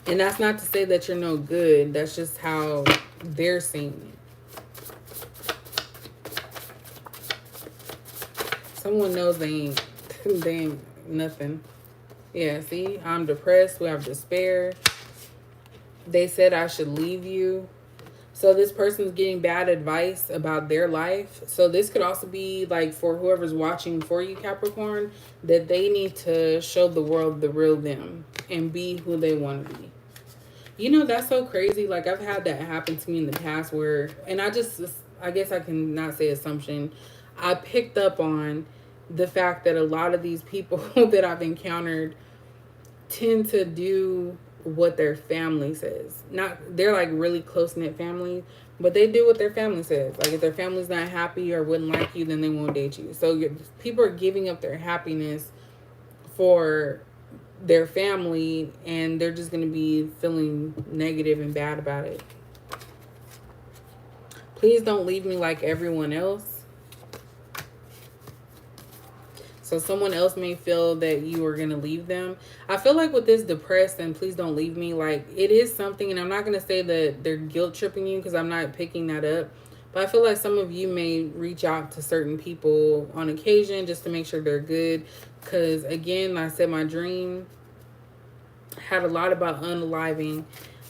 And that's not to say that you're no good. That's just how they're seeing it. Someone knows they ain't nothing. Yeah, see? I'm depressed. We have despair. They said I should leave you. So this person's getting bad advice about their life. So this could also be like for whoever's watching for you, Capricorn, that they need to show the world the real them and be who they want to be. That's so crazy. Like, I've had that happen to me in the past where, and I guess I can not say assumption. I picked up on the fact that a lot of these people that I've encountered tend to do what their family says. They're like really close-knit family, but they do what their family says. Like, if their family's not happy or wouldn't like you, then they won't date you. So people are giving up their happiness for their family, and they're just going to be feeling negative and bad about it. Please don't leave me like everyone else. So someone else may feel that you are going to leave them. I feel like with this depressed and please don't leave me, like, it is something, and I'm not going to say that they're guilt tripping you because I'm not picking that up. But I feel like some of you may reach out to certain people on occasion just to make sure they're good. Because, again, I said my dream had a lot about unaliving.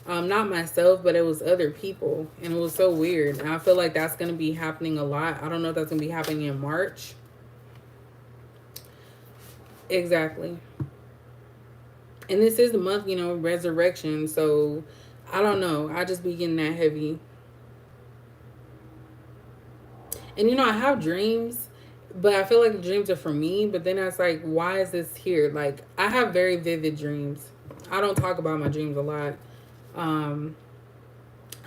Not myself, but it was other people. And it was so weird. And I feel like that's going to be happening a lot. I don't know if that's going to be happening in March. Exactly. And this is the month, resurrection. So, I don't know. I just be getting that heavy. And, I have dreams. But I feel like the dreams are for me. But then I was like, why is this here? Like, I have very vivid dreams. I don't talk about my dreams a lot. Um,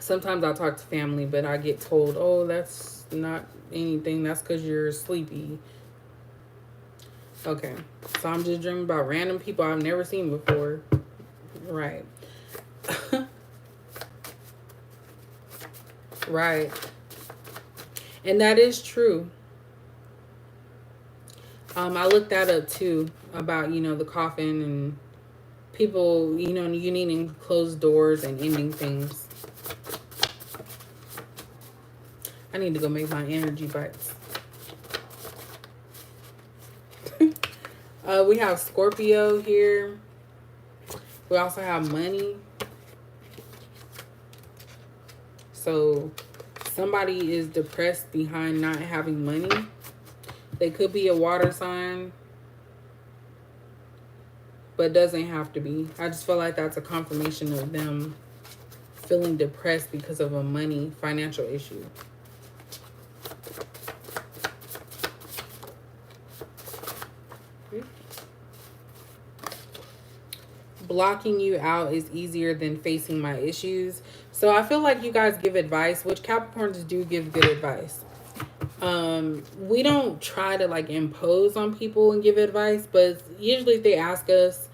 Sometimes I'll talk to family, but I get told, oh, that's not anything. That's because you're sleepy. Okay. So I'm just dreaming about random people I've never seen before. Right. Right. And that is true. I looked that up too about, the coffin and people, you needing to close doors and ending things. I need to go make my energy bites. We have Scorpio here. We also have money. So somebody is depressed behind not having money. They could be a water sign, but doesn't have to be. I just feel like that's a confirmation of them feeling depressed because of a financial issue. Blocking you out is easier than facing my issues. So I feel like you guys give advice, which Capricorns do give good advice. We don't try to like impose on people and give advice, but usually if they ask us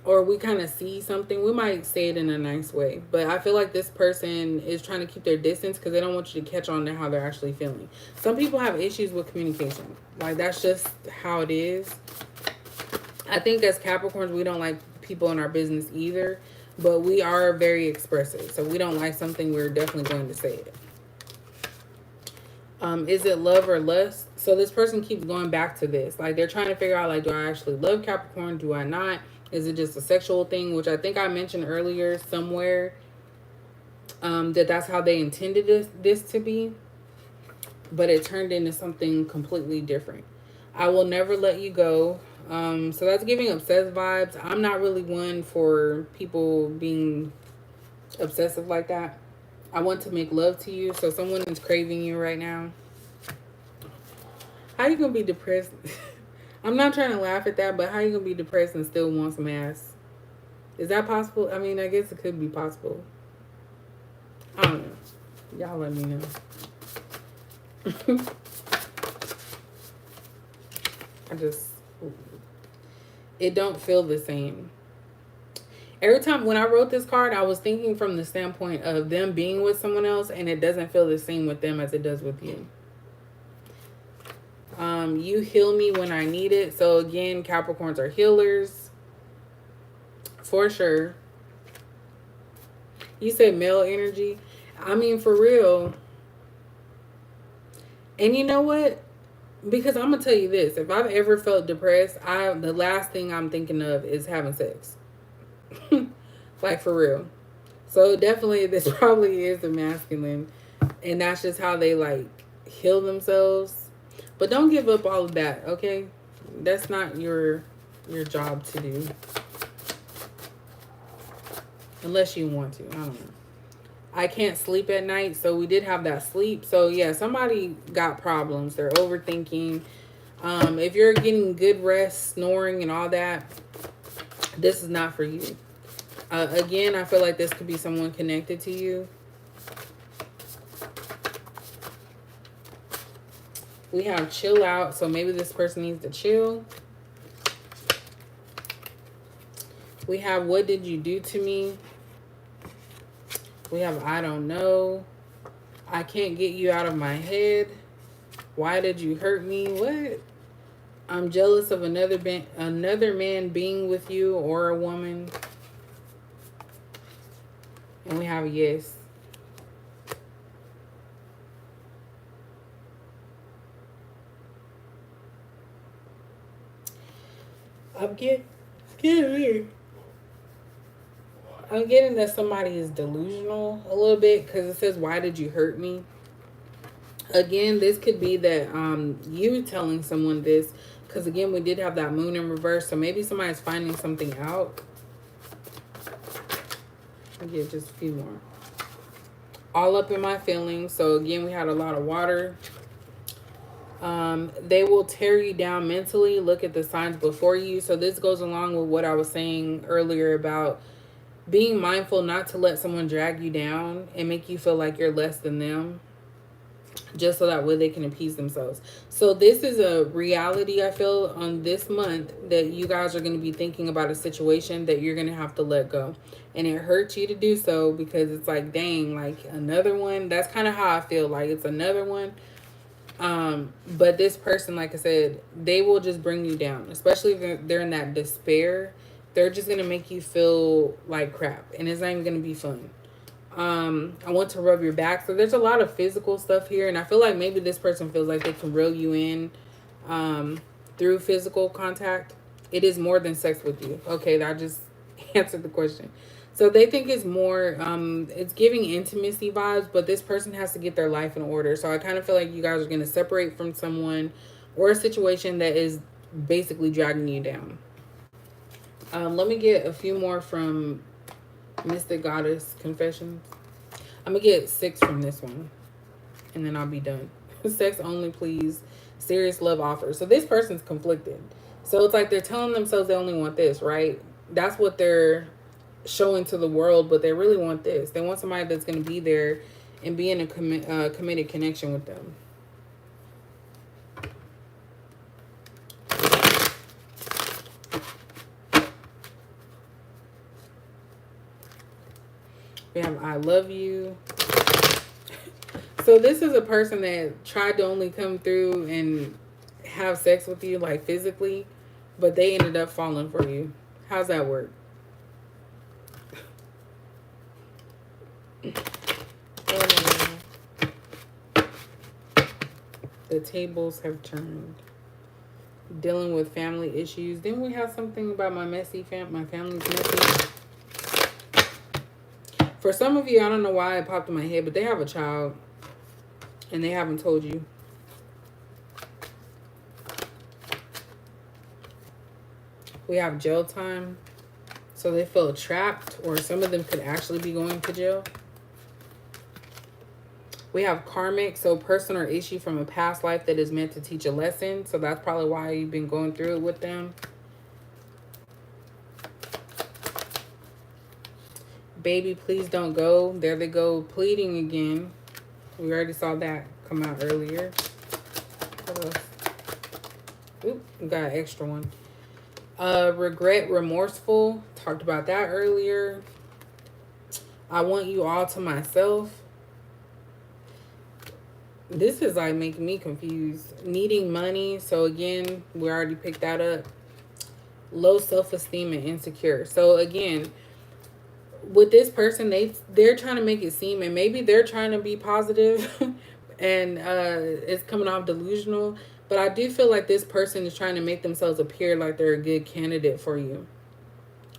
or we kind of see something, we might say it in a nice way. But I feel like this person is trying to keep their distance because they don't want you to catch on to how they're actually feeling. Some people have issues with communication. Like, that's just how it is. I think as Capricorns, we don't like people in our business either, but we are very expressive. So we don't like something, we're definitely going to say it. Is it love or lust? So this person keeps going back to this. Like, they're trying to figure out, like, do I actually love Capricorn? Do I not? Is it just a sexual thing? Which I think I mentioned earlier somewhere, that's how they intended this to be. But it turned into something completely different. I will never let you go. So that's giving obsessed vibes. I'm not really one for people being obsessive like that. I want to make love to you. So someone is craving you right now. How you gonna be depressed? I'm not trying to laugh at that, but how you gonna be depressed and still want some ass? Is that possible? I mean, I guess it could be possible. I don't know. Y'all let me know. It don't feel the same. Every time when I wrote this card, I was thinking from the standpoint of them being with someone else, and it doesn't feel the same with them as it does with you. You heal me when I need it. So again, Capricorns are healers. For sure. You said male energy. I mean, for real. And you know what? Because I'm going to tell you this. If I've ever felt depressed, the last thing I'm thinking of is having sex. Like, for real. So definitely this probably is the masculine. And that's just how they, like, heal themselves. But don't give up all of that, okay? That's not your job to do. Unless you want to. I don't know. I can't sleep at night. So we did have that sleep. So, yeah, somebody got problems. They're overthinking. If you're getting good rest, snoring, and all that, this is not for you. Again, I feel like this could be someone connected to you. We have chill out. So maybe this person needs to chill. We have what did you do to me? We have I don't know. I can't get you out of my head. Why did you hurt me? What? I'm jealous of another man being with you or a woman. And we have yes. I'm getting that somebody is delusional a little bit because it says, why did you hurt me? Again, this could be that you telling someone this because, again, we did have that moon in reverse. So maybe somebody's finding something out. I'll get just a few more. All up in my feelings. So, again, we had a lot of water. They will tear you down mentally. Look at the signs before you. So this goes along with what I was saying earlier about being mindful not to let someone drag you down and make you feel like you're less than them, just so that way they can appease themselves. So this is a reality, I feel, on this month, that you guys are going to be thinking about a situation that you're going to have to let go. And it hurts you to do so, because it's like, dang, like another one. That's kind of how I feel, like it's another one. But this person, like I said, they will just bring you down, especially if they're in that despair. They're just going to make you feel like crap, and it's not even going to be fun. I want to rub your back. So there's a lot of physical stuff here, and I feel like maybe this person feels like they can reel you in through physical contact. It is more than sex with you. Okay, I just answered the question. So they think it's more, it's giving intimacy vibes, but this person has to get their life in order. So I kind of feel like you guys are going to separate from someone or a situation that is basically dragging you down. Let me get a few more from Mystic Goddess Confessions. I'm going to get 6 from this one, and then I'll be done. Sex only, please. Serious love offer. So this person's conflicted. So it's like they're telling themselves they only want this, right? That's what they're showing to the world, but they really want this. They want somebody that's going to be there and be in a committed connection with them. We have I love you. So this is a person that tried to only come through and have sex with you, like physically, but they ended up falling for you. How's that work? The tables have turned. Dealing with family issues. Then we have something about my family's messy. For some of you, I don't know why it popped in my head, but they have a child and they haven't told you. We have jail time. So they feel trapped, or some of them could actually be going to jail. We have karmic, so person or issue from a past life that is meant to teach a lesson. So that's probably why you've been going through it with them. Baby, please don't go. There they go, pleading again. We already saw that come out earlier. What else? Oop, we got an extra one. Regret, remorseful. Talked about that earlier. I want you all to myself. This is like making me confused. Needing money. So again, we already picked that up. Low self-esteem and insecure. So again, with this person, they're trying to make it seem, and maybe they're trying to be positive and it's coming off delusional, but I do feel like this person is trying to make themselves appear like they're a good candidate for you,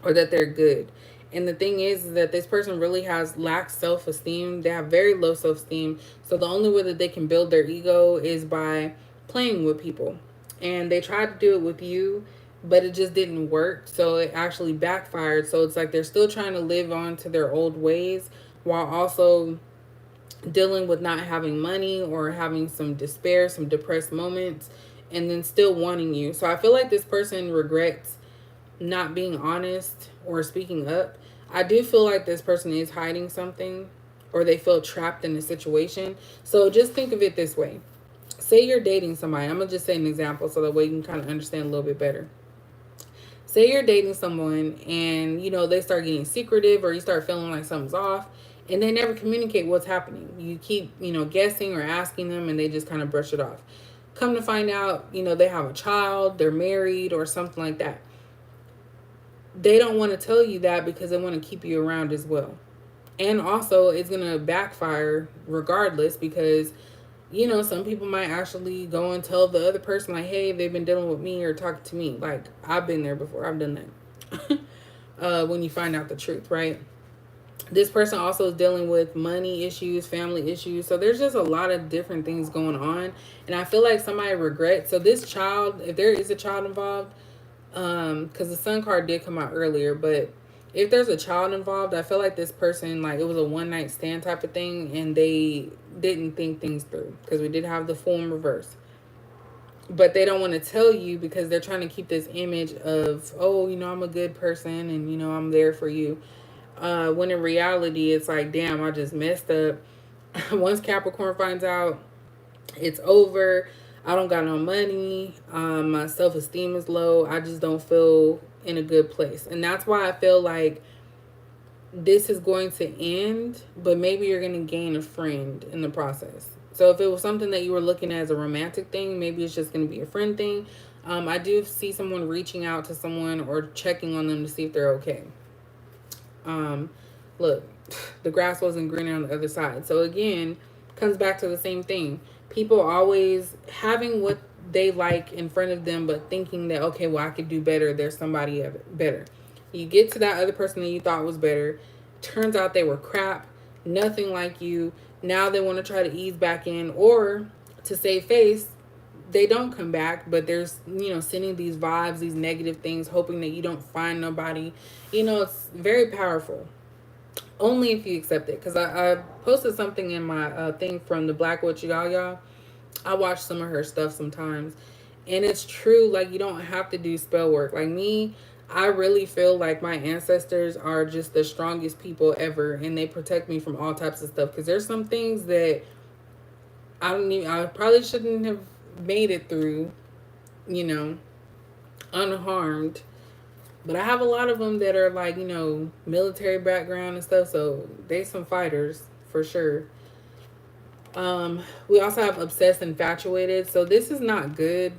or that they're good. And the thing is that this person really lacks self-esteem. They have very low self-esteem. So the only way that they can build their ego is by playing with people. And they tried to do it with you, but it just didn't work. So it actually backfired. So it's like they're still trying to live on to their old ways while also dealing with not having money or having some despair, some depressed moments, and then still wanting you. So I feel like this person regrets not being honest or speaking up. I do feel like this person is hiding something, or they feel trapped in a situation. So just think of it this way. Say you're dating somebody. I'm going to just say an example so that way you can kind of understand a little bit better. Say you're dating someone and, they start getting secretive, or you start feeling like something's off, and they never communicate what's happening. You keep, guessing or asking them, and they just kind of brush it off. Come to find out, they have a child, they're married, or something like that. They don't want to tell you that because they want to keep you around as well. And also, it's going to backfire regardless, because some people might actually go and tell the other person, like, hey, they've been dealing with me or talking to me. Like, I've been there before. I've done that. When you find out the truth, right? This person also is dealing with money issues, family issues. So there's just a lot of different things going on. And I feel like somebody regrets. So this child, if there is a child involved, because the sun card did come out earlier, but if there's a child involved, I feel like this person, like, it was a one-night stand type of thing, and they didn't think things through, because we did have the full in reverse. but they don't want to tell you because they're trying to keep this image of, oh, I'm a good person and, I'm there for you. When in reality, it's like, damn, I just messed up. Once Capricorn finds out, it's over. I don't got no money. My self-esteem is low. I just don't feel in a good place. And that's why I feel like this is going to end, but maybe you're going to gain a friend in the process. So if it was something that you were looking at as a romantic thing, maybe it's just going to be a friend thing. I do see someone reaching out to someone or checking on them to see if they're okay. Look, the grass wasn't greener on the other side. So again, comes back to the same thing. People always having what they like in front of them, but thinking that, okay, well, I could do better. There's somebody better. You get to that other person that you thought was better. Turns out they were crap. Nothing like you. Now they want to try to ease back in, or to save face, they don't come back, but there's, sending these vibes, these negative things, hoping that you don't find nobody. It's very powerful. Only if you accept it. Because I posted something in my thing from the Black Witch y'all. I watch some of her stuff sometimes. And it's true, like, you don't have to do spell work. Like me, I really feel like my ancestors are just the strongest people ever. And they protect me from all types of stuff. Because there's some things that I probably shouldn't have made it through, unharmed. But I have a lot of them that are like, military background and stuff. So they some fighters for sure. We also have obsessed, infatuated. So this is not good.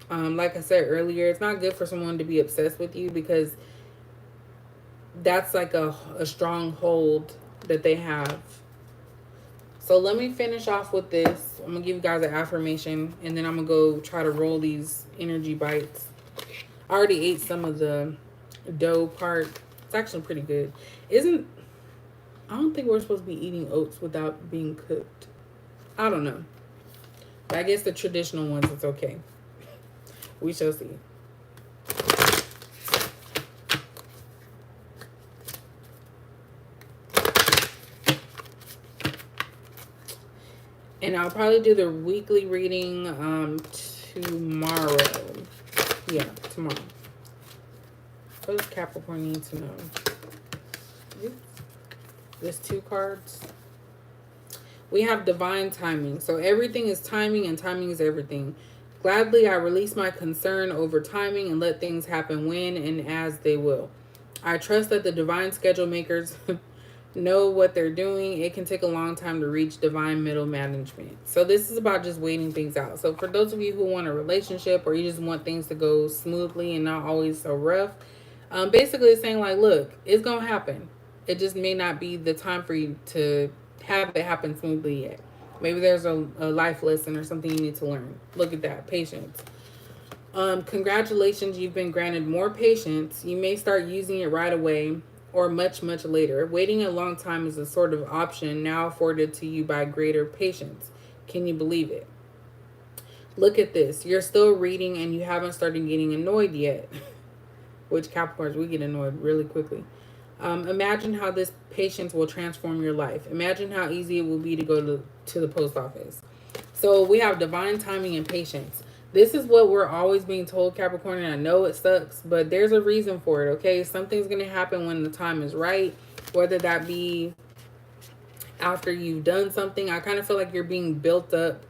Like I said earlier, it's not good for someone to be obsessed with you because that's like a stronghold that they have. So let me finish off with this. I'm going to give you guys an affirmation and then I'm going to go try to roll these energy bites. I already ate some of the dough part. It's actually pretty good. I don't think we're supposed to be eating oats without being cooked. I don't know. But I guess the traditional ones, it's okay. We shall see. And I'll probably do the weekly reading tomorrow. Yeah, tomorrow. What does Capricorn need to know? There's 2 cards. We have divine timing. So everything is timing and timing is everything. Gladly, I release my concern over timing and let things happen when and as they will. I trust that the divine schedule makers know what they're doing. It can take a long time to reach divine middle management. So this is about just waiting things out. So for those of you who want a relationship or you just want things to go smoothly and not always so rough, basically it's saying like, look, it's going to happen. It just may not be the time for you to have it happen smoothly yet. Maybe there's a life lesson or something you need to learn. Look at that. Patience. Congratulations, you've been granted more patience. You may start using it right away or much, much later. Waiting a long time is a sort of option now afforded to you by greater patience. Can you believe it? Look at this. You're still reading and you haven't started getting annoyed yet. Which Capricorns, we get annoyed really quickly. Imagine how this patience will transform your life. Imagine how easy it will be to go to the post office. So we have divine timing and patience. This is what we're always being told, Capricorn, and I know it sucks, but there's a reason for it, okay? Something's going to happen when the time is right, whether that be after you've done something. I kind of feel like you're being built up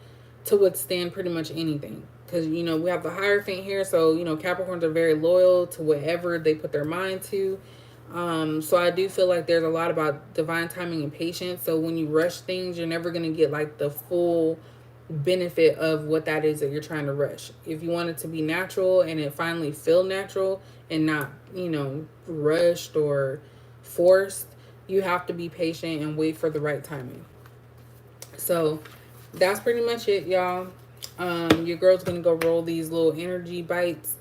to withstand pretty much anything. Because, we have the Hierophant here, so, Capricorns are very loyal to whatever they put their mind to. So I do feel like there's a lot about divine timing and patience. So when you rush things, you're never going to get like the full benefit of what that is that you're trying to rush. If you want it to be natural and it finally feel natural and not, rushed or forced, you have to be patient and wait for the right timing. So that's pretty much it, y'all. Your girl's going to go roll these little energy bites.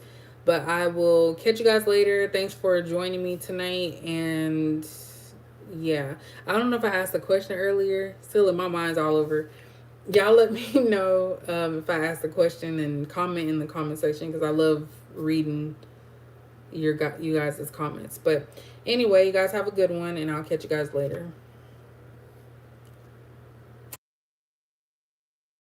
But I will catch you guys later. Thanks for joining me tonight. And yeah, I don't know if I asked a question earlier. Still, my mind's all over. Y'all let me know if I asked a question and comment in the comment section because I love reading you guys' comments. But anyway, you guys have a good one and I'll catch you guys later.